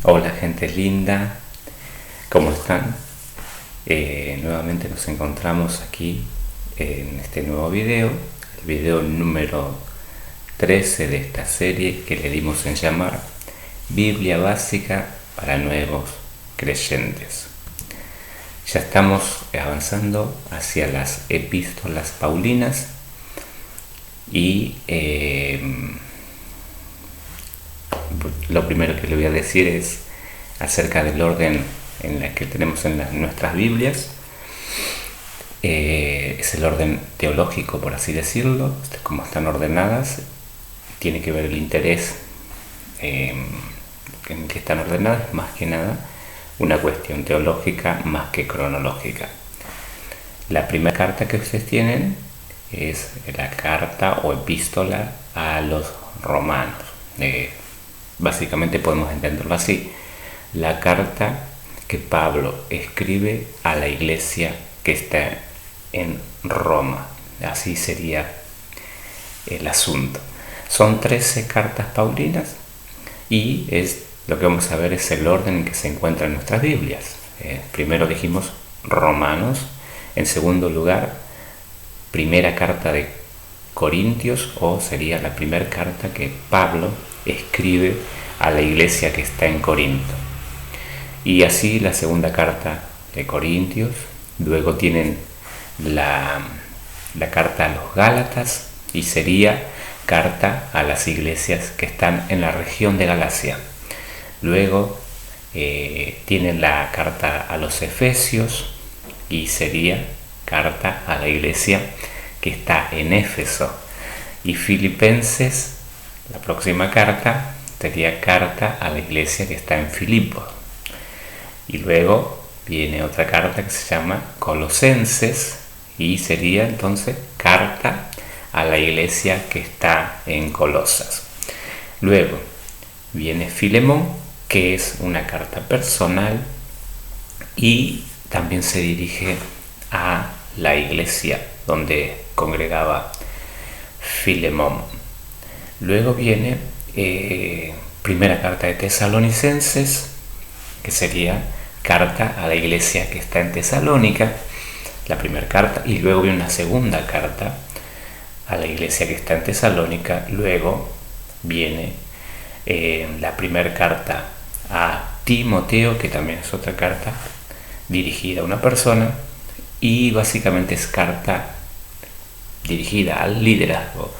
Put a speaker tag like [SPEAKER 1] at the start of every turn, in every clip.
[SPEAKER 1] Hola gente linda, ¿cómo están? Nuevamente nos encontramos aquí en este nuevo video, el video número 13 de esta serie que le dimos en llamar Biblia Básica para Nuevos Creyentes. Ya estamos avanzando hacia las epístolas paulinas y lo primero que le voy a decir es acerca del orden en el que tenemos en nuestras Biblias. Es el orden teológico, por así decirlo, como están ordenadas. Tiene que ver el interés en que están ordenadas, más que nada una cuestión teológica más que cronológica. La primera carta que ustedes tienen es la carta o epístola a los romanos. Básicamente podemos entenderlo así: la carta que Pablo escribe a la iglesia que está en Roma. Así sería el asunto. Son 13 cartas paulinas y lo que vamos a ver es el orden en que se encuentran nuestras Biblias. Primero dijimos Romanos, en segundo lugar primera carta de Corintios, o sería la primera carta que Pablo escribe a la iglesia que está en Corinto. Y así la segunda carta de Corintios. Luego tienen la carta a los Gálatas, y sería carta a las iglesias que están en la región de Galacia. Luego tienen la carta a los Efesios, y sería carta a la iglesia que está en Éfeso. Y Filipenses, la próxima carta, sería carta a la iglesia que está en Filipos. Y luego viene otra carta que se llama Colosenses, y sería entonces carta a la iglesia que está en Colosas. Luego viene Filemón, que es una carta personal y también se dirige a la iglesia donde congregaba Filemón. Luego viene primera carta de Tesalonicenses, que sería carta a la iglesia que está en Tesalónica, la primera carta. Y luego viene una segunda carta a la iglesia que está en Tesalónica. Luego viene la primera carta a Timoteo, que también es otra carta dirigida a una persona, y básicamente es carta dirigida al liderazgo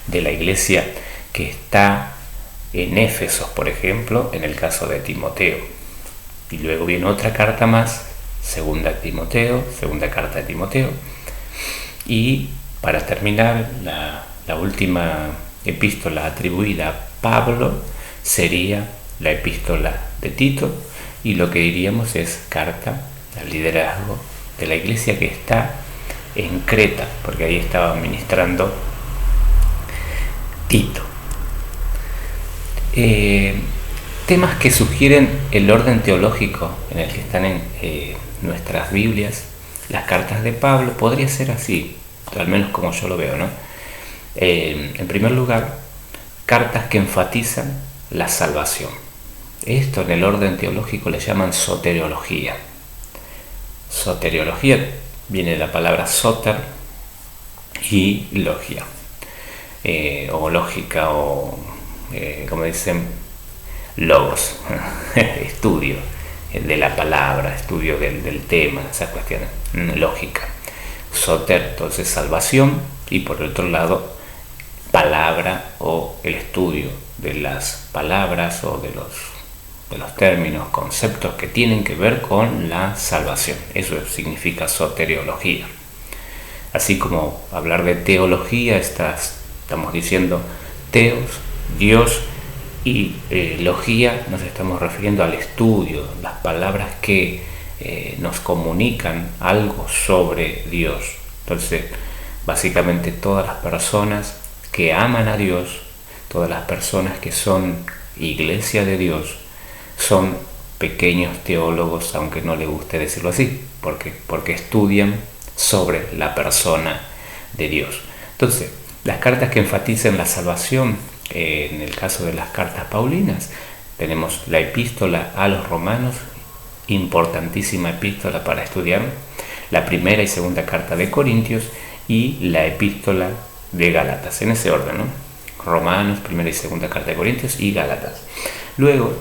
[SPEAKER 1] de la iglesia que está en Éfeso, por ejemplo, en el caso de Timoteo. Y luego viene otra carta más, segunda carta de Timoteo. Y para terminar, la última epístola atribuida a Pablo sería la epístola de Tito, y lo que diríamos es carta al liderazgo de la iglesia que está en Creta, porque ahí estaba ministrando Tito. Temas que sugieren el orden teológico en el que están en nuestras Biblias. Las cartas de Pablo podría ser así, al menos como yo lo veo, ¿no? En primer lugar, cartas que enfatizan la salvación. Esto en el orden teológico le llaman soteriología. Soteriología viene de la palabra soter y logia, o lógica, o como dicen, logos, estudio de la palabra, estudio del tema, esa cuestión, lógica. Soter, entonces salvación, y por otro lado palabra, o el estudio de las palabras o de los términos, conceptos que tienen que ver con la salvación. Eso significa soteriología. Así como hablar de teología, estamos diciendo teos, Dios, y logía, nos estamos refiriendo al estudio, las palabras que nos comunican algo sobre Dios. Entonces, básicamente todas las personas que aman a Dios, todas las personas que son iglesia de Dios, son pequeños teólogos, aunque no les guste decirlo así, porque estudian sobre la persona de Dios. Entonces, las cartas que enfatizan la salvación, en el caso de las cartas paulinas, tenemos la epístola a los romanos, importantísima epístola para estudiar, la primera y segunda carta de Corintios y la epístola de Gálatas, en ese orden, ¿no? Romanos, primera y segunda carta de Corintios y Gálatas. Luego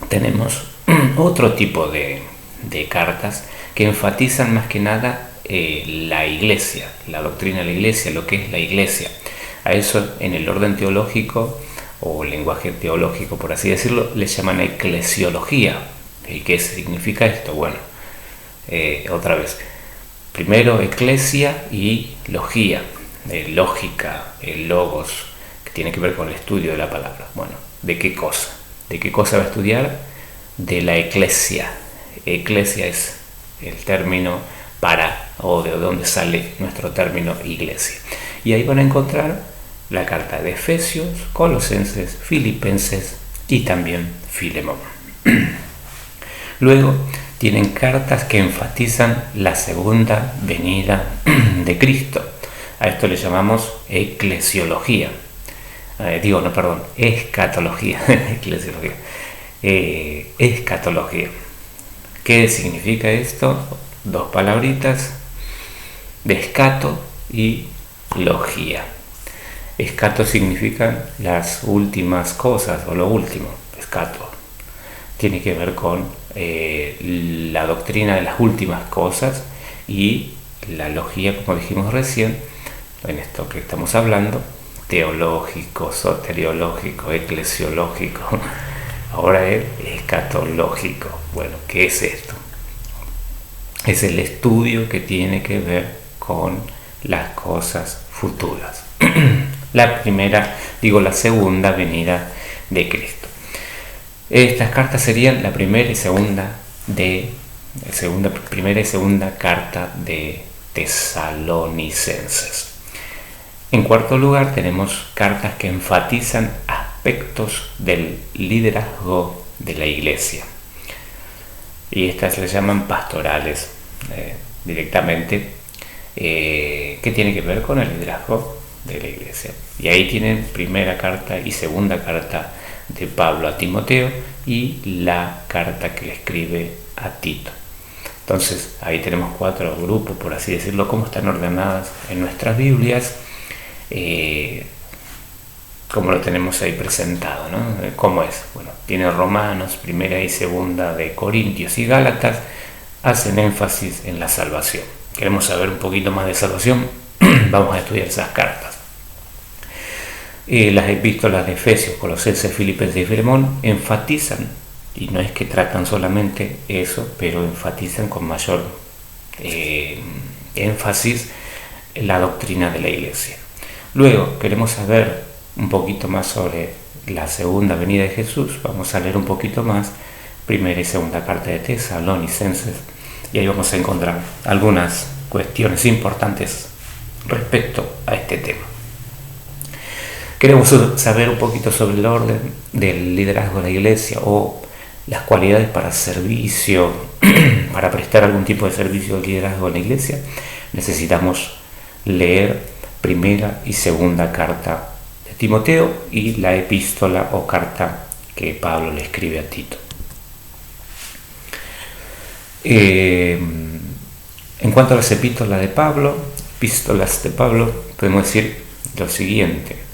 [SPEAKER 1] tenemos otro tipo de cartas que enfatizan más que nada la iglesia, la doctrina de la iglesia, lo que es la iglesia. A eso en el orden teológico o lenguaje teológico, por así decirlo, le llaman eclesiología. ¿Y qué significa esto? Bueno, otra vez, primero eclesia y logía, lógica, logos, que tiene que ver con el estudio de la palabra. Bueno, ¿de qué cosa? ¿De qué cosa va a estudiar? De la eclesia. Eclesia es el término o de donde sale nuestro término iglesia. Y ahí van a encontrar la carta de Efesios, Colosenses, Filipenses y también Filemón. Luego tienen cartas que enfatizan la segunda venida de Cristo. A esto le llamamos eclesiología. Escatología. Eclesiología. Escatología. ¿Qué significa esto? Dos palabritas, escato y logía. Escato significan las últimas cosas o lo último. Escato tiene que ver con la doctrina de las últimas cosas, y la logía, como dijimos recién, en esto que estamos hablando, teológico, soteriológico, eclesiológico, ahora es escatológico. Bueno, ¿qué es esto? Es el estudio que tiene que ver con las cosas futuras. La segunda venida de Cristo. Estas cartas serían la primera y segunda carta de Tesalonicenses. En cuarto lugar, tenemos cartas que enfatizan aspectos del liderazgo de la iglesia. Y estas se les llaman pastorales directamente, que tiene que ver con el liderazgo de la iglesia. Y ahí tienen primera carta y segunda carta de Pablo a Timoteo y la carta que le escribe a Tito. Entonces ahí tenemos 4 grupos, por así decirlo, como están ordenadas en nuestras Biblias, como lo tenemos ahí presentado, ¿no? ¿Cómo es? Bueno, tiene Romanos, primera y segunda de Corintios y Gálatas, hacen énfasis en la salvación. Queremos saber un poquito más de salvación, vamos a estudiar esas cartas. Las epístolas de Efesios, Colosenses, Filipenses y Filemón enfatizan, y no es que tratan solamente eso, pero enfatizan con mayor énfasis la doctrina de la iglesia. Luego queremos saber un poquito más sobre la segunda venida de Jesús. Vamos a leer un poquito más primera y segunda carta de Tesalonicenses, y ahí vamos a encontrar algunas cuestiones importantes respecto a este tema. Queremos saber un poquito sobre el orden del liderazgo de la iglesia, o las cualidades para servicio, para prestar algún tipo de servicio de liderazgo en la iglesia. Necesitamos leer primera y segunda carta de Timoteo y la epístola o carta que Pablo le escribe a Tito. En cuanto a las epístolas de Pablo, podemos decir lo siguiente.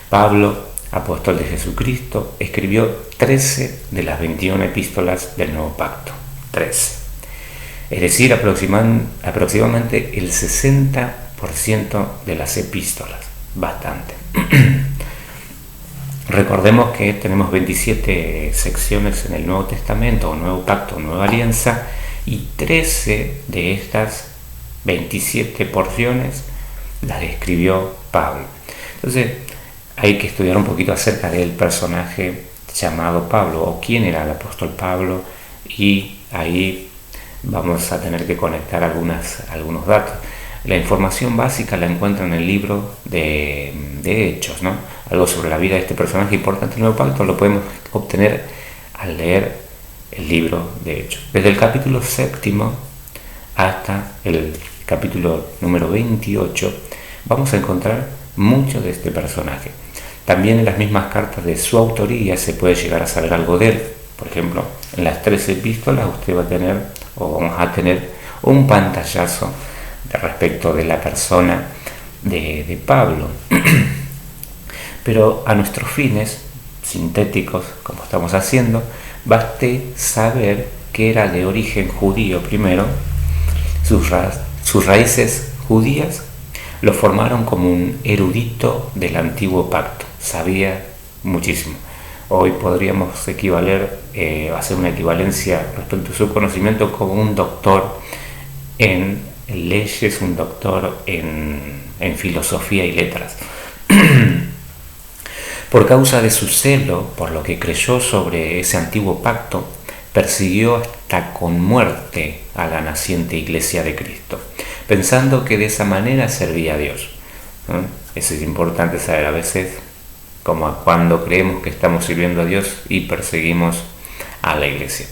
[SPEAKER 1] Pablo, apóstol de Jesucristo, escribió 13 de las 21 epístolas del Nuevo Pacto. 13. Es decir, aproximadamente el 60% de las epístolas. Bastante. Recordemos que tenemos 27 secciones en el Nuevo Testamento, o Nuevo Pacto, Nueva Alianza, y 13 de estas 27 porciones las escribió Pablo. Entonces, hay que estudiar un poquito acerca del personaje llamado Pablo, o quién era el apóstol Pablo, y ahí vamos a tener que conectar algunos datos. La información básica la encuentran en el libro de Hechos, ¿no? Algo sobre la vida de este personaje importante del Nuevo Pacto lo podemos obtener al leer el libro de Hechos. Desde el capítulo 7 hasta el capítulo número 28 vamos a encontrar mucho de este personaje. También en las mismas cartas de su autoría se puede llegar a saber algo de él. Por ejemplo, en las 3 epístolas usted va a tener, o vamos a tener, un pantallazo respecto de la persona de Pablo. Pero a nuestros fines sintéticos, como estamos haciendo, baste saber que era de origen judío primero, sus raíces judías lo formaron como un erudito del antiguo pacto, sabía muchísimo. Hoy podríamos hacer una equivalencia respecto a su conocimiento como un doctor en leyes, un doctor en filosofía y letras. Por causa de su celo, por lo que creyó sobre ese antiguo pacto, persiguió hasta con muerte a la naciente Iglesia de Cristo, pensando que de esa manera servía a Dios. Eso es importante saber a veces, como cuando creemos que estamos sirviendo a Dios y perseguimos a la Iglesia.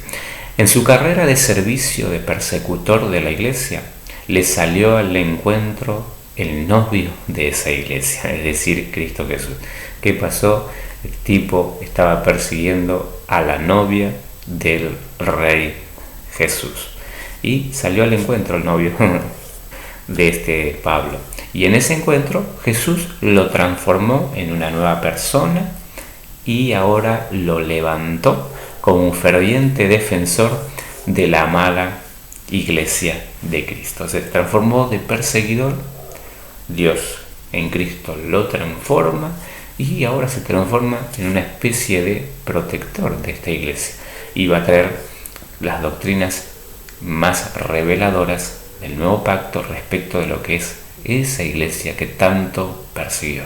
[SPEAKER 1] En su carrera de servicio de persecutor de la Iglesia, le salió al encuentro el novio de esa Iglesia, es decir, Cristo Jesús. ¿Qué pasó? El tipo estaba persiguiendo a la novia del Rey Jesús y salió al encuentro el novio de este Pablo, y en ese encuentro Jesús lo transformó en una nueva persona y ahora lo levantó como un ferviente defensor de la amada Iglesia de Cristo. Se transformó de perseguidor, Dios en Cristo lo transforma y ahora se transforma en una especie de protector de esta iglesia y va a traer las doctrinas más reveladoras del nuevo pacto respecto de lo que es esa iglesia que tanto persiguió.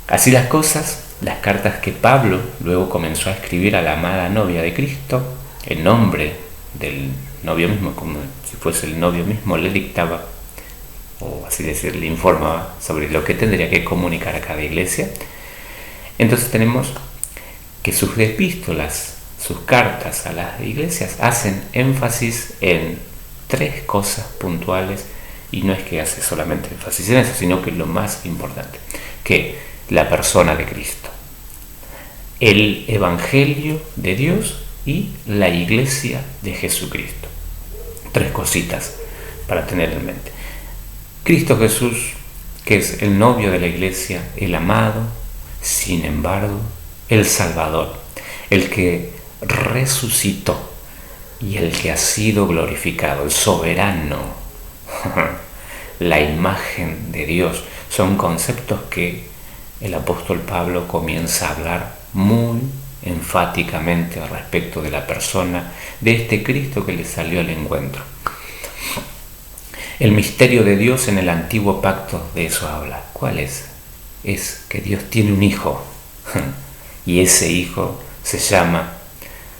[SPEAKER 1] Así las cosas, las cartas que Pablo luego comenzó a escribir a la amada novia de Cristo, en nombre del novio mismo, como si fuese el novio mismo, le dictaba, o así decir, le informaba sobre lo que tendría que comunicar a cada iglesia. Entonces tenemos que sus epístolas, sus cartas a las iglesias hacen énfasis en 3 cosas puntuales, y no es que hace solamente énfasis en eso, sino que es lo más importante, que la persona de Cristo, el Evangelio de Dios y la iglesia de Jesucristo. 3 cositas para tener en mente. Cristo Jesús, que es el novio de la iglesia, el amado, sin embargo, el Salvador, el que resucitó y el que ha sido glorificado, el soberano, la imagen de Dios. Son conceptos que el apóstol Pablo comienza a hablar muy enfáticamente respecto de la persona de este Cristo que le salió al encuentro. El misterio de Dios en el antiguo pacto, de eso habla. ¿Cuál es? Es que Dios tiene un hijo y ese hijo se llama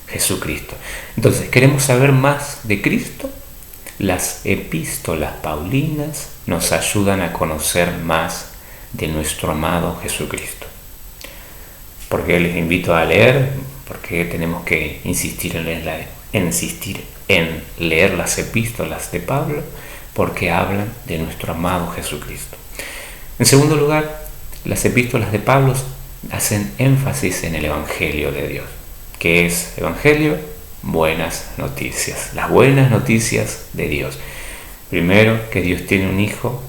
[SPEAKER 1] Jesucristo. Entonces, ¿queremos saber más de Cristo? Las epístolas paulinas nos ayudan a conocer más de nuestro amado Jesucristo. ¿Por qué les invito a leer? Porque tenemos que insistir en leer las epístolas de Pablo, porque hablan de nuestro amado Jesucristo. En segundo lugar, las epístolas de Pablo hacen énfasis en el Evangelio de Dios. ¿Qué es Evangelio? Buenas noticias, las buenas noticias de Dios. Primero, que Dios tiene un hijo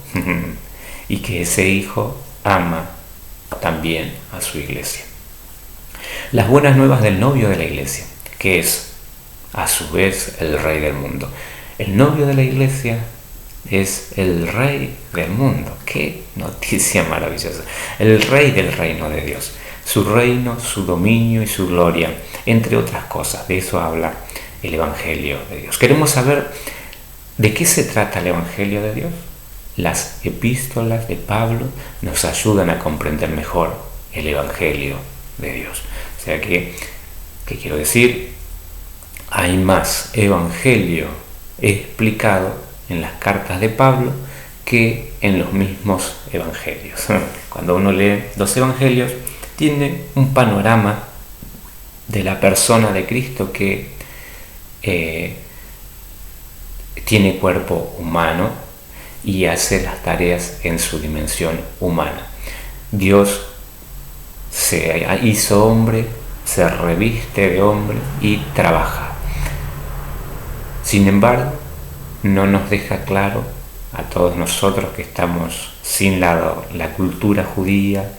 [SPEAKER 1] y que ese hijo ama también a su iglesia. Las buenas nuevas del novio de la iglesia, que es a su vez el rey del mundo. El novio de la iglesia es el rey del mundo. ¡Qué noticia maravillosa! El rey del reino de Dios. Su reino, su dominio y su gloria, entre otras cosas. De eso habla el Evangelio de Dios. ¿Queremos saber de qué se trata el Evangelio de Dios? Las epístolas de Pablo nos ayudan a comprender mejor el Evangelio de Dios. O sea que, ¿qué quiero decir? Hay más Evangelio explicado en las cartas de Pablo que en los mismos evangelios. Cuando uno lee los evangelios, tiene un panorama de la persona de Cristo que tiene cuerpo humano y hace las tareas en su dimensión humana. Dios se hizo hombre, se reviste de hombre y trabaja. Sin embargo, no nos deja claro a todos nosotros que estamos sin la cultura judía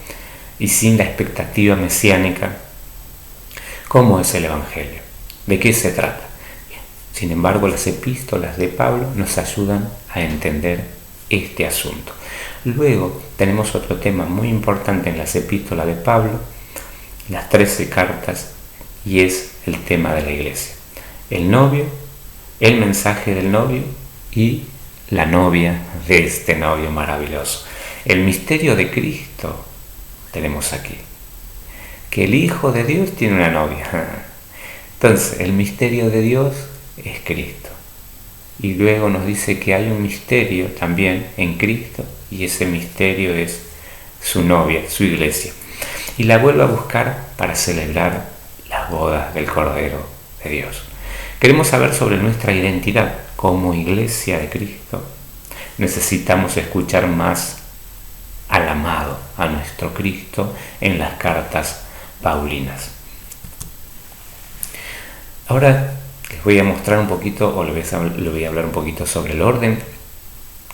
[SPEAKER 1] y sin la expectativa mesiánica, cómo es el Evangelio, de qué se trata. Sin embargo, las epístolas de Pablo nos ayudan a entender este asunto. Luego tenemos otro tema muy importante en las epístolas de Pablo, las 13 cartas, y es el tema de la iglesia. El novio, el mensaje del novio y la novia de este novio maravilloso. El misterio de Cristo tenemos aquí, que el Hijo de Dios tiene una novia. Entonces, el misterio de Dios es Cristo. Y luego nos dice que hay un misterio también en Cristo, y ese misterio es su novia, su iglesia. Y la vuelve a buscar para celebrar las bodas del Cordero de Dios. Queremos saber sobre nuestra identidad como iglesia de Cristo. Necesitamos escuchar más al amado, a nuestro Cristo, en las cartas paulinas. Ahora les voy a mostrar un poquito, o les voy a hablar un poquito sobre el orden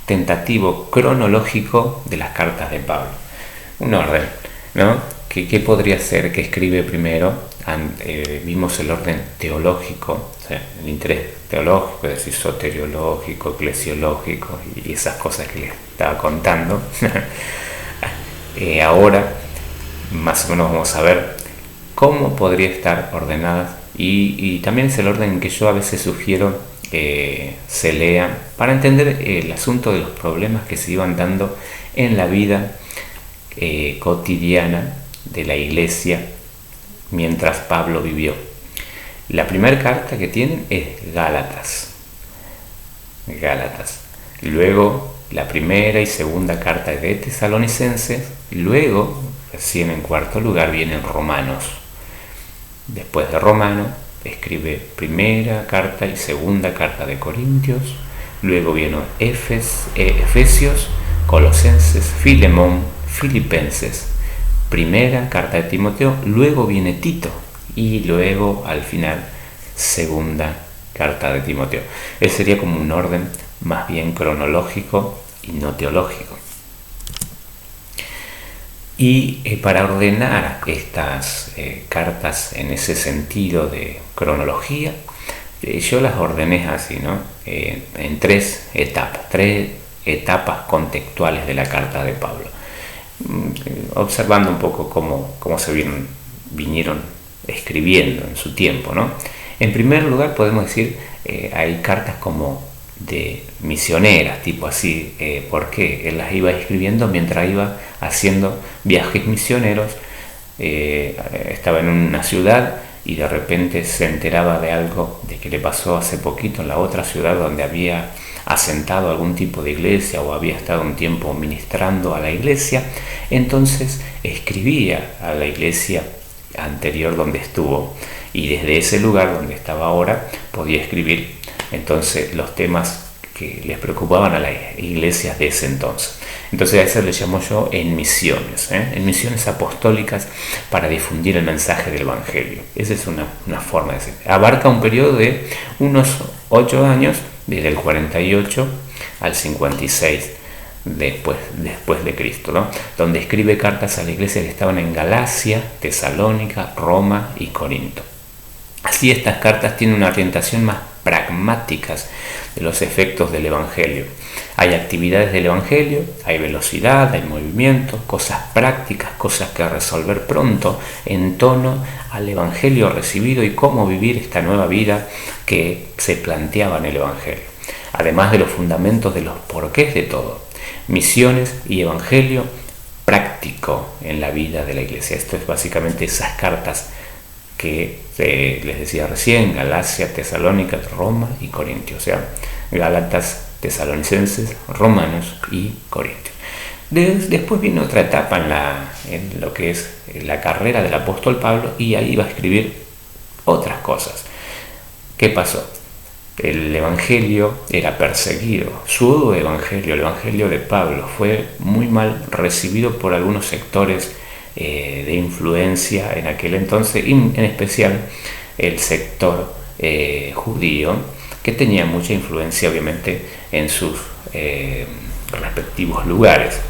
[SPEAKER 1] tentativo cronológico de las cartas de Pablo. Un orden, ¿no? ¿Qué podría ser que escribe primero? Vimos el orden teológico, o sea, el interés teológico, es decir, soteriológico, eclesiológico y esas cosas que les estaba contando. Ahora, más o menos vamos a ver cómo podría estar ordenada, y también es el orden en que yo a veces sugiero se lean para entender el asunto de los problemas que se iban dando en la vida cotidiana de la iglesia mientras Pablo vivió. La primera carta que tienen es Gálatas. Luego la primera y segunda carta de Tesalonicenses. Luego, recién en cuarto lugar, vienen Romanos. Después de Romanos escribe primera carta y segunda carta de Corintios. Luego vienen Efesios, Colosenses, Filemón, Filipenses, primera carta de Timoteo. Luego viene Tito y luego al final segunda carta de Timoteo. Ese sería como un orden más bien cronológico y no teológico. Y para ordenar estas cartas en ese sentido de cronología, yo las ordené así, ¿no? En tres etapas contextuales de la carta de Pablo, observando un poco cómo se vinieron escribiendo en su tiempo, ¿no? En primer lugar, podemos decir, hay cartas como de misioneras, tipo así, porque él las iba escribiendo mientras iba haciendo viajes misioneros. Estaba en una ciudad y de repente se enteraba de algo de que le pasó hace poquito en la otra ciudad donde había asentado algún tipo de iglesia o había estado un tiempo ministrando a la iglesia. Entonces escribía a la iglesia anterior donde estuvo, y desde ese lugar donde estaba ahora podía escribir entonces los temas que les preocupaban a las iglesias de ese entonces. Entonces a eso le llamo yo en misiones apostólicas para difundir el mensaje del Evangelio. Esa es una forma de decir. Abarca un periodo de unos 8 años, desde el 48 al 56 después de Cristo, ¿no? Donde escribe cartas a la iglesia que estaban en Galacia, Tesalónica, Roma y Corinto. Así, estas cartas tienen una orientación más pragmáticas de los efectos del Evangelio. Hay actividades del Evangelio, hay velocidad, hay movimiento, cosas prácticas, cosas que resolver pronto en torno al Evangelio recibido y cómo vivir esta nueva vida que se planteaba en el Evangelio. Además de los fundamentos de los porqués de todo. Misiones y Evangelio práctico en la vida de la iglesia. Esto es básicamente esas cartas que les decía recién: Galacia, Tesalónica, Roma y Corintios. O sea, Gálatas, Tesalonicenses, Romanos y Corintios. Después viene otra etapa en lo que es la carrera del apóstol Pablo, y ahí va a escribir otras cosas. ¿Qué pasó? el evangelio era perseguido. Su evangelio, el evangelio de Pablo, fue muy mal recibido por algunos sectores de influencia en aquel entonces, y en especial el sector judío, que tenía mucha influencia obviamente en sus respectivos lugares.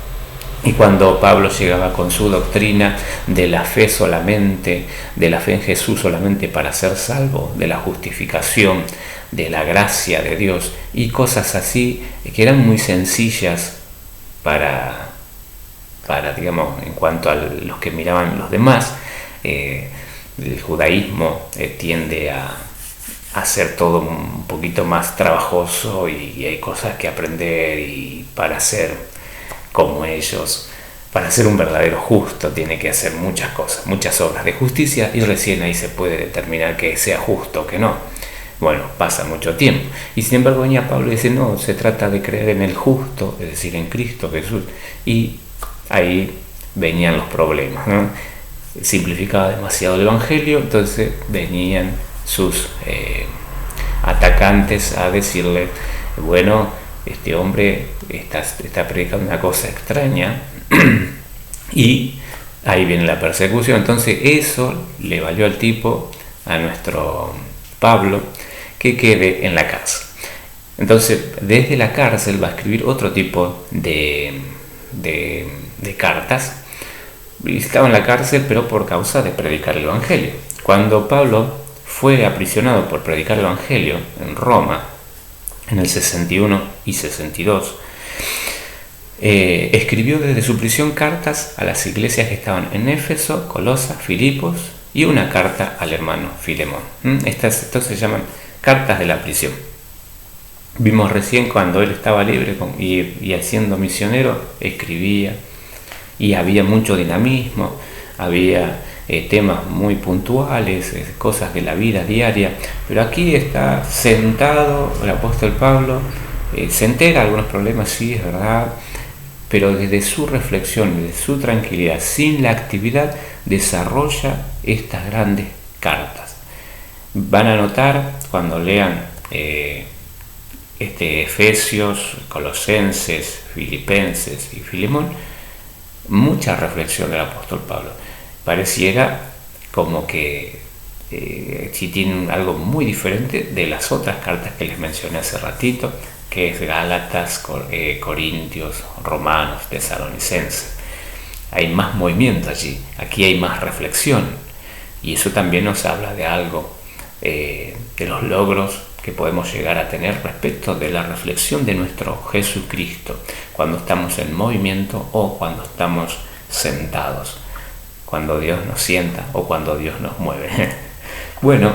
[SPEAKER 1] Y cuando Pablo llegaba con su doctrina de la fe solamente, de la fe en Jesús solamente para ser salvo, de la justificación, de la gracia de Dios y cosas así que eran muy sencillas para digamos, en cuanto a los que miraban los demás, el judaísmo tiende a hacer todo un poquito más trabajoso y hay cosas que aprender, y para ser como ellos, para ser un verdadero justo tiene que hacer muchas cosas, muchas obras de justicia, y recién ahí se puede determinar que sea justo o que no. Bueno, pasa mucho tiempo. Y sin embargo venía Pablo y dice, no, se trata de creer en el justo, es decir, en Cristo Jesús. Y ahí venían los problemas, ¿no? Simplificaba demasiado el evangelio, entonces venían sus atacantes a decirle, bueno, este hombre está predicando una cosa extraña, y ahí viene la persecución. Entonces eso le valió al tipo, a nuestro Pablo, que quede en la cárcel. Entonces desde la cárcel va a escribir otro tipo de cartas, y estaba en la cárcel pero por causa de predicar el evangelio. Cuando Pablo fue aprisionado por predicar el evangelio en Roma en el 61 y 62, escribió desde su prisión cartas a las iglesias que estaban en Éfeso, Colosas, Filipos, y una carta al hermano Filemón. Estas se llaman cartas de la prisión. Vimos recién cuando él estaba libre y siendo misionero, escribía, y había mucho dinamismo, había temas muy puntuales, cosas de la vida diaria, pero aquí está sentado el apóstol Pablo, se entera de algunos problemas, sí, es verdad, pero desde su reflexión, desde su tranquilidad, sin la actividad, desarrolla estas grandes cartas. Van a notar cuando lean Efesios, Colosenses, Filipenses y Filemón, mucha reflexión del apóstol Pablo. Pareciera como que si tienen algo muy diferente de las otras cartas que les mencioné hace ratito, que es Gálatas, Corintios, Romanos, Tesalonicenses. Hay más movimiento allí, aquí hay más reflexión, y eso también nos habla de algo, de los logros que podemos llegar a tener respecto de la reflexión de nuestro Jesucristo cuando estamos en movimiento o cuando estamos sentados, cuando Dios nos sienta o cuando Dios nos mueve. Bueno,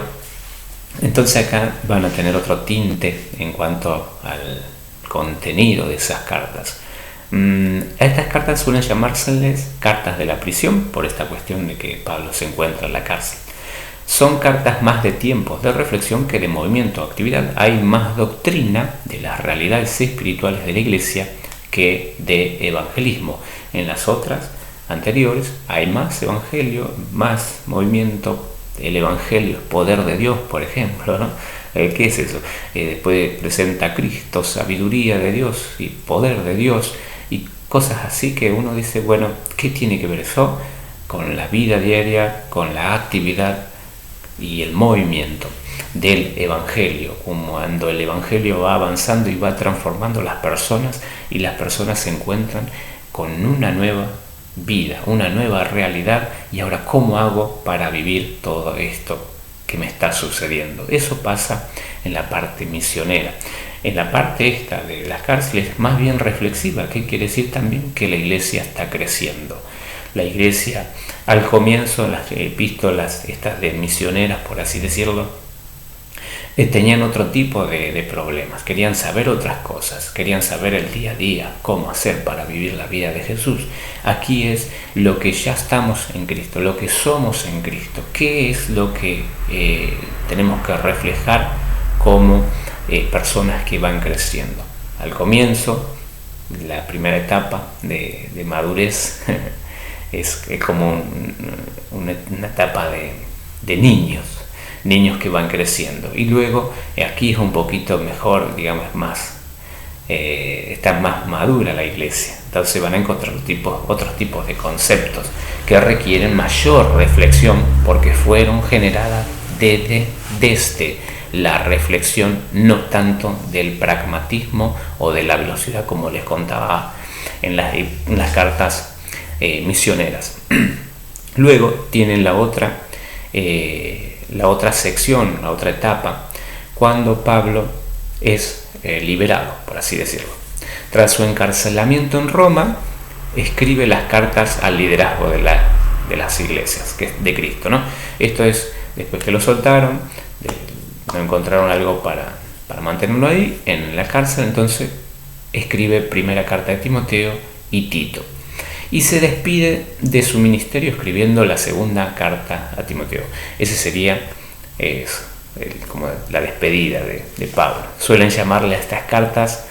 [SPEAKER 1] entonces acá van a tener otro tinte en cuanto al contenido de esas cartas. A estas cartas suelen llamárseles cartas de la prisión por esta cuestión de que Pablo se encuentra en la cárcel. Son cartas más de tiempos de reflexión que de movimiento o actividad. Hay más doctrina de las realidades espirituales de la iglesia que de evangelismo. En las otras anteriores hay más evangelio, más movimiento. El evangelio es poder de Dios, por ejemplo, ¿no? ¿Qué es eso? Después presenta a Cristo, sabiduría de Dios y poder de Dios y cosas así que uno dice, bueno, ¿qué tiene que ver eso con la vida diaria, con la actividad y el movimiento del evangelio? Cuando el evangelio va avanzando y va transformando las personas, y las personas se encuentran con una nueva vida, una nueva realidad, y ahora ¿cómo hago para vivir todo esto que me está sucediendo? Eso pasa en la parte misionera. En la parte esta de las cárceles, más bien reflexiva, que quiere decir también que la iglesia está creciendo. La iglesia, al comienzo, las epístolas estas de misioneras, por así decirlo, tenían otro tipo de problemas, querían saber otras cosas, querían saber el día a día, cómo hacer para vivir la vida de Jesús. Aquí es lo que ya estamos en Cristo, lo que somos en Cristo, qué es lo que tenemos que reflejar como personas que van creciendo. Al comienzo, la primera etapa de madurez es como una etapa de niños. niños que van creciendo. Y luego aquí es un poquito mejor, digamos, está más madura la iglesia. Entonces van a encontrar otros tipos de conceptos que requieren mayor reflexión porque fueron generadas desde la reflexión, no tanto del pragmatismo o de la velocidad, como les contaba en las cartas misioneras. Luego tienen la otra sección, la otra etapa, cuando Pablo es liberado, por así decirlo. Tras su encarcelamiento en Roma, escribe las cartas al liderazgo de las iglesias de Cristo, ¿no? Esto es después que lo soltaron, no encontraron algo para mantenerlo ahí en la cárcel, entonces escribe primera carta de Timoteo y Tito. Y se despide de su ministerio escribiendo la segunda carta a Timoteo. Ese sería como la despedida de Pablo. Suelen llamarle a estas cartas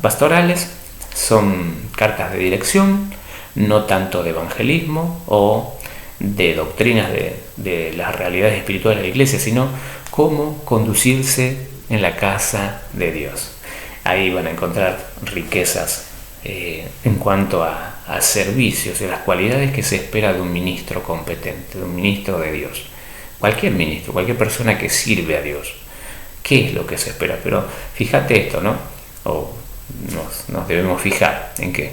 [SPEAKER 1] pastorales. Son cartas de dirección, no tanto de evangelismo o de doctrinas de las realidades espirituales de la iglesia, sino cómo conducirse en la casa de Dios. Ahí van a encontrar riquezas en cuanto a servicios y las cualidades que se espera de un ministro competente, de un ministro de Dios. Cualquier ministro, cualquier persona que sirve a Dios. ¿Qué es lo que se espera? Pero fíjate esto, ¿no? O nos debemos fijar en que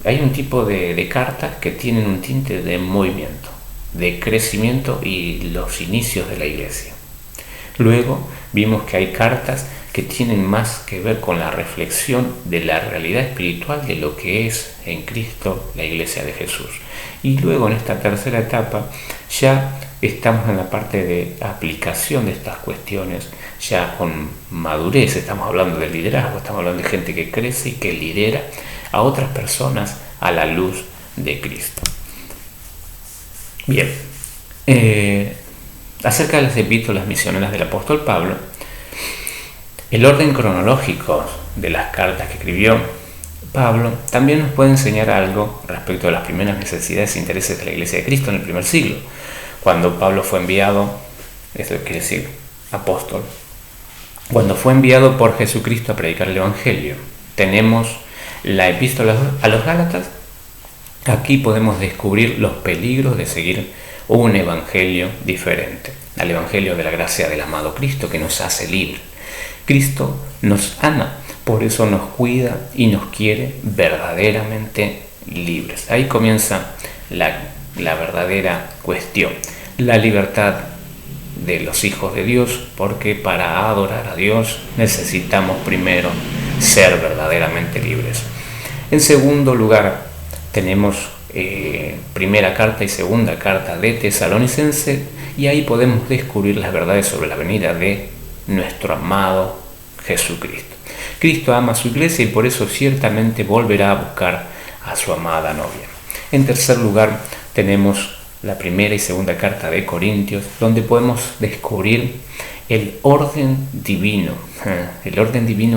[SPEAKER 1] hay un tipo de cartas que tienen un tinte de movimiento, de crecimiento y los inicios de la iglesia. Luego vimos que hay cartas que tienen más que ver con la reflexión de la realidad espiritual de lo que es en Cristo la iglesia de Jesús. Y luego en esta tercera etapa ya estamos en la parte de aplicación de estas cuestiones, ya con madurez. Estamos hablando de liderazgo, estamos hablando de gente que crece y que lidera a otras personas a la luz de Cristo. Bien, acerca de las epístolas misioneras del apóstol Pablo, el orden cronológico de las cartas que escribió Pablo también nos puede enseñar algo respecto a las primeras necesidades e intereses de la iglesia de Cristo en el primer siglo. Cuando Pablo fue enviado, esto quiere decir apóstol, cuando fue enviado por Jesucristo a predicar el Evangelio, tenemos la epístola a los Gálatas. Aquí podemos descubrir los peligros de seguir un evangelio diferente, al evangelio de la gracia del amado Cristo que nos hace libres. Cristo nos ama, por eso nos cuida y nos quiere verdaderamente libres. Ahí comienza la verdadera cuestión, la libertad de los hijos de Dios, porque para adorar a Dios necesitamos primero ser verdaderamente libres. En segundo lugar, tenemos primera carta y segunda carta de Tesalonicenses, y ahí podemos descubrir las verdades sobre la venida de nuestro amado Jesucristo. Cristo ama a su iglesia y por eso ciertamente volverá a buscar a su amada novia. En tercer lugar, tenemos la primera y segunda carta de Corintios, donde podemos descubrir el orden divino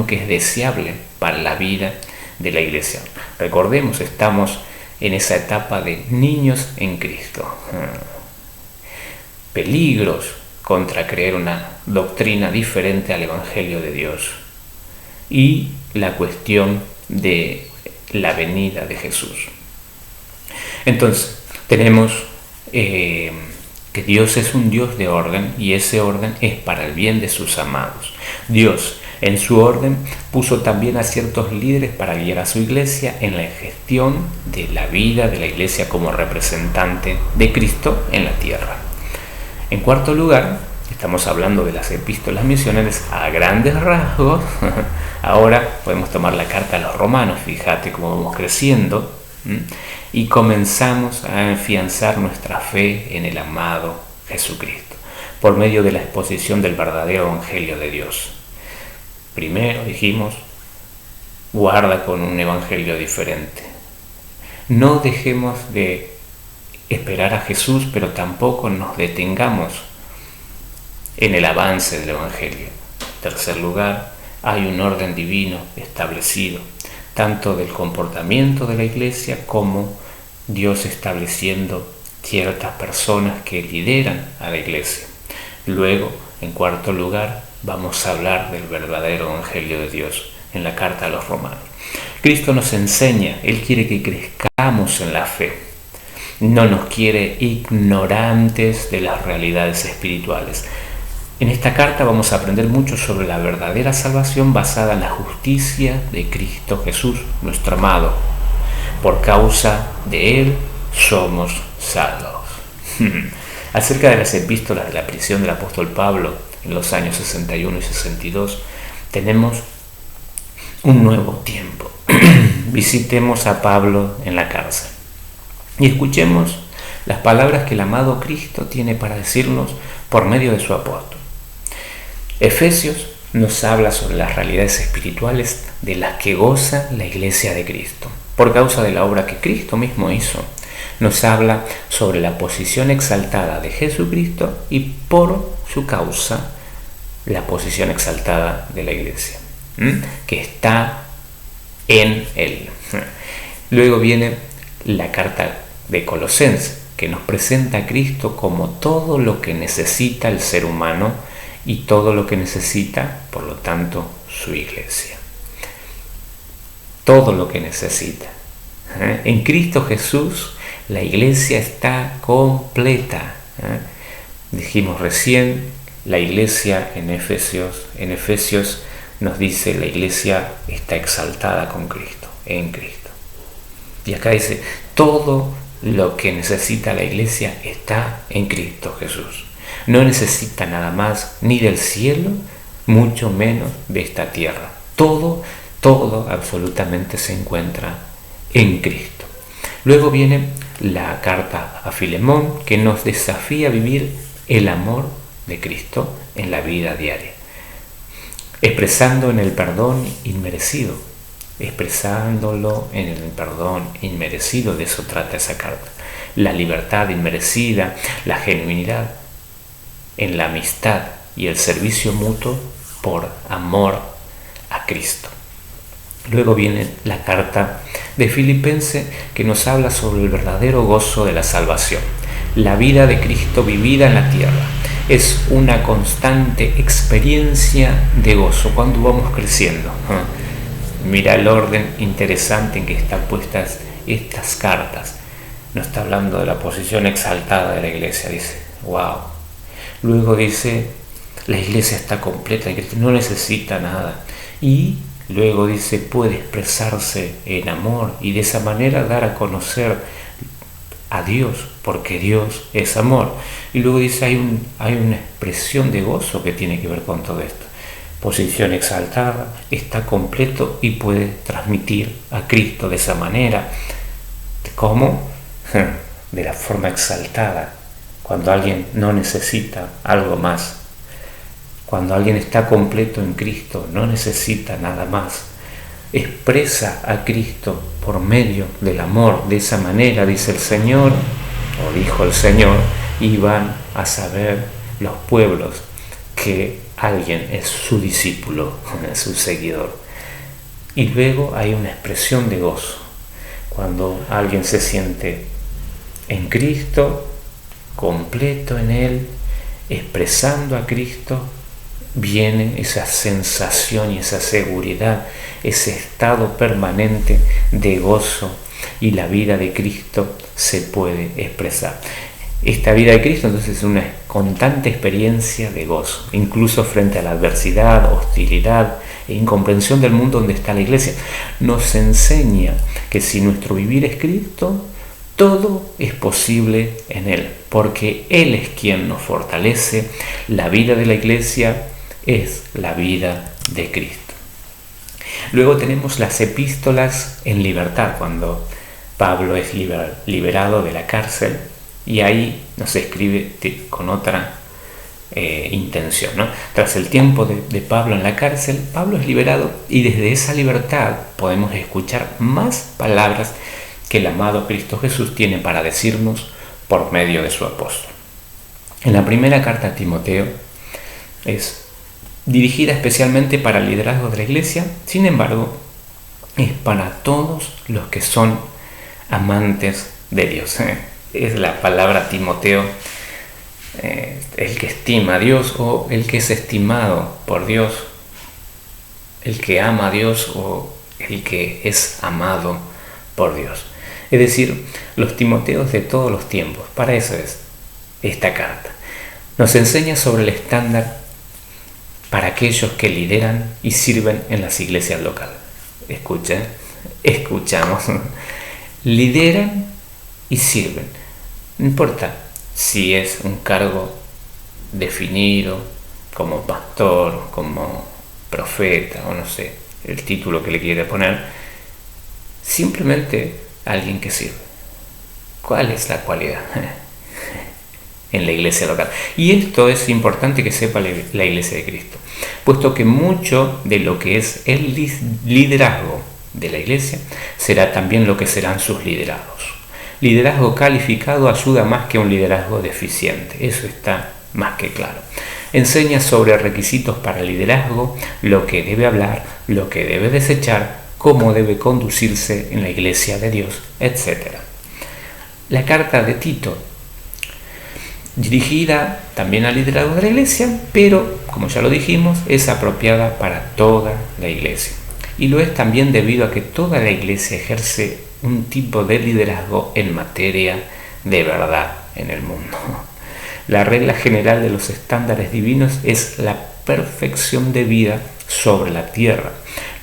[SPEAKER 1] que es deseable para la vida de la iglesia. Recordemos, estamos en esa etapa de niños en Cristo. Peligros contra creer una doctrina diferente al Evangelio de Dios y la cuestión de la venida de Jesús. Entonces, tenemos que Dios es un Dios de orden y ese orden es para el bien de sus amados. Dios, en su orden, puso también a ciertos líderes para guiar a su iglesia en la gestión de la vida de la iglesia como representante de Cristo en la tierra. En cuarto lugar, estamos hablando de las epístolas misioneras a grandes rasgos. Ahora podemos tomar la carta a los romanos, fíjate cómo vamos creciendo, y comenzamos a afianzar nuestra fe en el amado Jesucristo por medio de la exposición del verdadero evangelio de Dios. Primero dijimos, guarda con un evangelio diferente. No dejemos de esperar a Jesús, pero tampoco nos detengamos en el avance del evangelio. En tercer lugar, hay un orden divino establecido, tanto del comportamiento de la iglesia como Dios estableciendo ciertas personas que lideran a la iglesia. Luego, en cuarto lugar, vamos a hablar del verdadero evangelio de Dios en la carta a los romanos. Cristo nos enseña, Él quiere que crezcamos en la fe. No nos quiere ignorantes de las realidades espirituales. En esta carta vamos a aprender mucho sobre la verdadera salvación basada en la justicia de Cristo Jesús, nuestro amado. Por causa de Él somos salvos. Acerca de las epístolas de la prisión del apóstol Pablo en los años 61 y 62, tenemos un nuevo tiempo. Visitemos a Pablo en la cárcel y escuchemos las palabras que el amado Cristo tiene para decirnos por medio de su apóstol. Efesios nos habla sobre las realidades espirituales de las que goza la iglesia de Cristo. Por causa de la obra que Cristo mismo hizo, nos habla sobre la posición exaltada de Jesucristo y por su causa la posición exaltada de la iglesia, que está en Él. Luego viene la carta de Colosenses, que nos presenta a Cristo como todo lo que necesita el ser humano y todo lo que necesita, por lo tanto, su iglesia. Todo lo que necesita. En Cristo Jesús, la iglesia está completa. Dijimos recién, la iglesia en Efesios nos dice, la iglesia está exaltada con Cristo, en Cristo. Y acá dice, todo lo que necesita la iglesia está en Cristo Jesús. No necesita nada más ni del cielo, mucho menos de esta tierra. Todo absolutamente se encuentra en Cristo. Luego viene la carta a Filemón, que nos desafía a vivir el amor de Cristo en la vida diaria, expresando en el perdón inmerecido, expresándolo en el perdón inmerecido. De eso trata esa carta. La libertad inmerecida, la genuinidad en la amistad y el servicio mutuo por amor a Cristo. Luego viene la carta de Filipenses, que nos habla sobre el verdadero gozo de la salvación. La vida de Cristo vivida en la tierra es una constante experiencia de gozo cuando vamos creciendo. Mira el orden interesante en que están puestas estas cartas. No está hablando de la posición exaltada de la iglesia, dice, wow. Luego dice, la iglesia está completa, no necesita nada. Y luego dice, puede expresarse en amor y de esa manera dar a conocer a Dios, porque Dios es amor. Y luego dice, hay una expresión de gozo que tiene que ver con todo esto. Posición exaltada, está completo y puede transmitir a Cristo de esa manera. ¿Cómo? De la forma exaltada. Cuando alguien no necesita algo más, cuando alguien está completo en Cristo, no necesita nada más, expresa a Cristo por medio del amor. De esa manera, dice el Señor, o dijo el Señor, y van a saber los pueblos que alguien es su discípulo, su seguidor. Y luego hay una expresión de gozo. Cuando alguien se siente en Cristo, completo en Él, expresando a Cristo, viene esa sensación y esa seguridad, ese estado permanente de gozo, y la vida de Cristo se puede expresar. Esta vida de Cristo entonces es una constante experiencia de gozo, incluso frente a la adversidad, hostilidad e incomprensión del mundo donde está la iglesia. Nos enseña que si nuestro vivir es Cristo, todo es posible en Él, porque Él es quien nos fortalece. La vida de la iglesia es la vida de Cristo. Luego tenemos las epístolas en libertad, cuando Pablo es liberado de la cárcel, y ahí nos escribe con otra intención, ¿no? Tras el tiempo de Pablo en la cárcel, Pablo es liberado, y desde esa libertad podemos escuchar más palabras que el amado Cristo Jesús tiene para decirnos por medio de su apóstol. En la primera carta a Timoteo es dirigida especialmente para el liderazgo de la iglesia, sin embargo, es para todos los que son amantes de Dios. es la palabra Timoteo, el que estima a Dios o el que es estimado por Dios, el que ama a Dios o el que es amado por Dios. Es decir, los Timoteos de todos los tiempos. Para eso es esta carta. Nos enseña sobre el estándar para aquellos que lideran y sirven en las iglesias locales. Escuchamos. Lideran y sirven. No importa si es un cargo definido como pastor, como profeta o no sé, el título que le quiere poner, simplemente alguien que sirve. ¿Cuál es la cualidad en la iglesia local? Y esto es importante que sepa la iglesia de Cristo, puesto que mucho de lo que es el liderazgo de la iglesia será también lo que serán sus liderados. Liderazgo calificado ayuda más que un liderazgo deficiente, eso está más que claro. Enseña sobre requisitos para el liderazgo, lo que debe hablar, lo que debe desechar, cómo debe conducirse en la iglesia de Dios, etc. La carta de Tito, dirigida también al liderazgo de la iglesia, pero, como ya lo dijimos, es apropiada para toda la iglesia. Y lo es también debido a que toda la iglesia ejerce un tipo de liderazgo en materia de verdad en el mundo. La regla general de los estándares divinos es la perfección de vida sobre la tierra.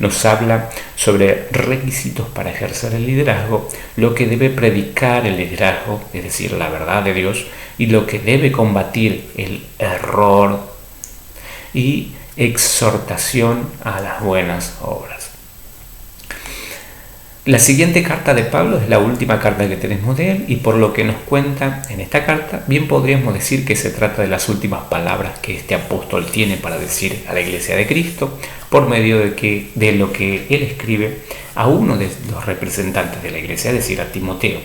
[SPEAKER 1] Nos habla sobre requisitos para ejercer el liderazgo, lo que debe predicar el liderazgo, es decir, la verdad de Dios, y lo que debe combatir el error y exhortación a las buenas obras. La siguiente carta de Pablo es la última carta que tenemos de él, y por lo que nos cuenta en esta carta, bien podríamos decir que se trata de las últimas palabras que este apóstol tiene para decir a la iglesia de Cristo, por medio de lo que él escribe a uno de los representantes de la iglesia, es decir, a Timoteo.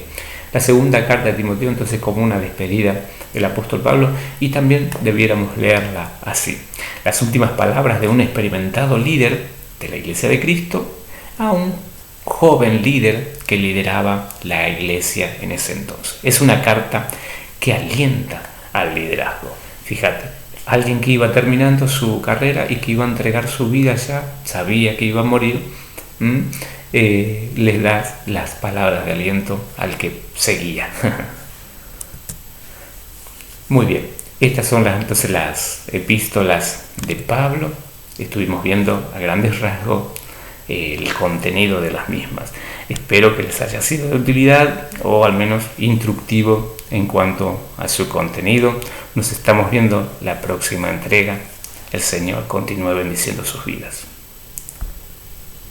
[SPEAKER 1] La segunda carta de Timoteo, entonces, como una despedida del apóstol Pablo, y también debiéramos leerla así: las últimas palabras de un experimentado líder de la iglesia de Cristo a un joven líder que lideraba la iglesia en ese entonces. Es una carta que alienta al liderazgo. Fíjate, alguien que iba terminando su carrera y que iba a entregar su vida ya, sabía que iba a morir, les da las palabras de aliento al que seguía. Muy bien, estas son entonces las epístolas de Pablo. Estuvimos viendo a grandes rasgos el contenido de las mismas. Espero que les haya sido de utilidad o al menos instructivo en cuanto a su contenido. Nos estamos viendo la próxima entrega. El Señor continúe bendiciendo sus vidas.